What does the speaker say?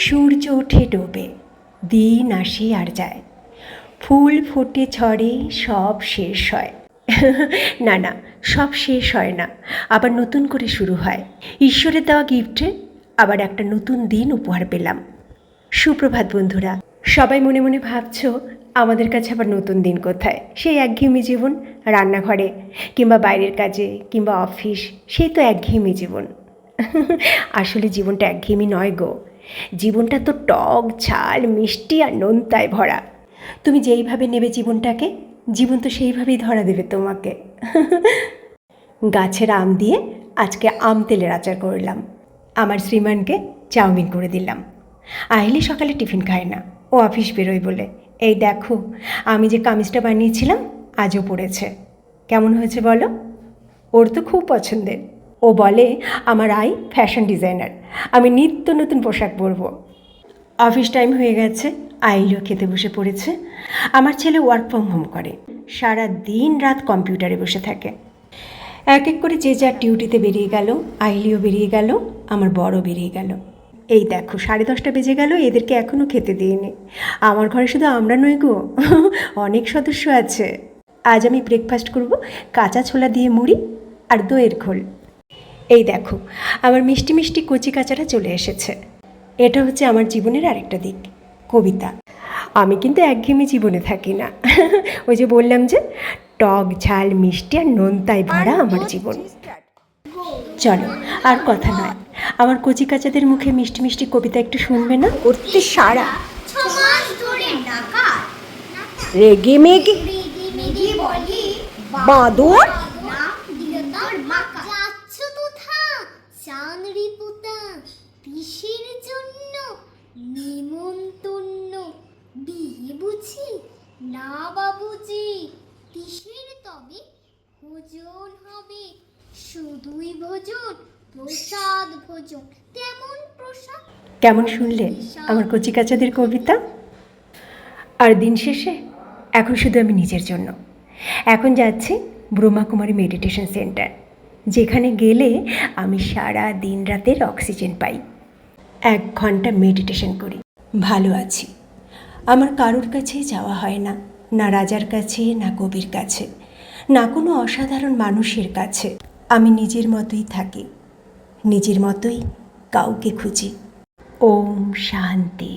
সূর্য ওঠে ডোবে, দিন আসে আর যায়, ফুল ফোটে ঝরে, সব শেষ হয়। না না, সব শেষ হয় না, আবার নতুন করে শুরু হয়। ঈশ্বরের দেওয়া গিফটে আবার একটা নতুন দিন উপহার পেলাম। সুপ্রভাত বন্ধুরা। সবাই মনে মনে ভাবছো আমাদের কাছে আবার নতুন দিন কোথায়? সেই একঘেয়েমি জীবন, রান্নাঘরে কিংবা বাইরের কাজে কিংবা অফিস, সেই তো একঘেয়েমি জীবন। আসলে জীবনটা একঘেয়েমি নয় গো, জীবনটা তো টক ঝাল মিষ্টি আর নোনতায় ভরা। তুমি যেইভাবে নেবে জীবনটাকে, জীবন তো সেইভাবেই ধরা দেবে তোমাকে। গাছের আম দিয়ে আজকে আম তেলের আচার করলাম। আমার শ্রীমানকে চাউমিন করে দিলাম। আহিলি সকালে টিফিন খায় না, ও অফিস বেরোয় বলে। এই দেখো, আমি যে কামিজটা বানিয়েছিলাম আজও পড়েছে। কেমন হয়েছে বলো? ওর তো খুব পছন্দের। ও বলে আমার আই ফ্যাশন ডিজাইনার, আমি নিত্য নতুন পোশাক পরবো। অফিস টাইম হয়ে গেছে, আইলিও খেতে বসে পড়েছে। আমার ছেলে ওয়ার্ক ফ্রম হোম করে, সারা দিন রাত কম্পিউটারে বসে থাকে। এক এক করে যে যার ডিউটিতে বেরিয়ে গেল, আইলিও বেরিয়ে গেল, আমার বড় বেরিয়ে গেল। এই দেখো 10:30 বেজে গেল, এদেরকে এখনও খেতে দিইনি। আমার ঘরে শুধু আমরা নই গো, অনেক সদস্য আছে। আজ আমি ব্রেকফাস্ট করব কাঁচা ছোলা দিয়ে মুড়ি আর দইয়ের ঘোল। এই দেখো আমার মিষ্টি মিষ্টি কচি কাচারা চলে এসেছে। এটা হচ্ছে আমার জীবনের আরেকটা দিক, কবিতা। আমি কিন্তু একঘেয়েমি জীবনে থাকি না। ওই যে বললাম যে টক ঝাল মিষ্টি আর নোনতায় ভরা আমার জীবন। চলো আর কথা নয়, আমার কচি কাচাদের মুখে মিষ্টি মিষ্টি কবিতা একটু শুনবে না? করতে সারা রেগে মেগে বাঁদর নিমন্তন্ন বিয়ে বুঝি না বাবুজি, কিসের তবে ভোজন হবে, শুধুই ভোজন, প্রসাদ ভোজন, তেমন প্রসাদ। কেমন শুনলে আমার কচি কাচাদের কবিতা? আর দিন শেষে এখন শুধু আমি নিজের জন্য। এখন যাচ্ছি ব্রহ্মাকুমারী মেডিটেশন সেন্টার, যেখানে গেলে আমি সারা দিন রাতের অক্সিজেন পাই। 1 ঘন্টা মেডিটেশন করি, ভালো আছি। আমার কারোর কাছেই যাওয়া হয় না, না রাজার কাছে, না কবির কাছে, না কোনো অসাধারণ মানুষের কাছে। আমি নিজের মতোই থাকি, নিজের মতোই কাউকে খুঁজি। ওম শান্তি।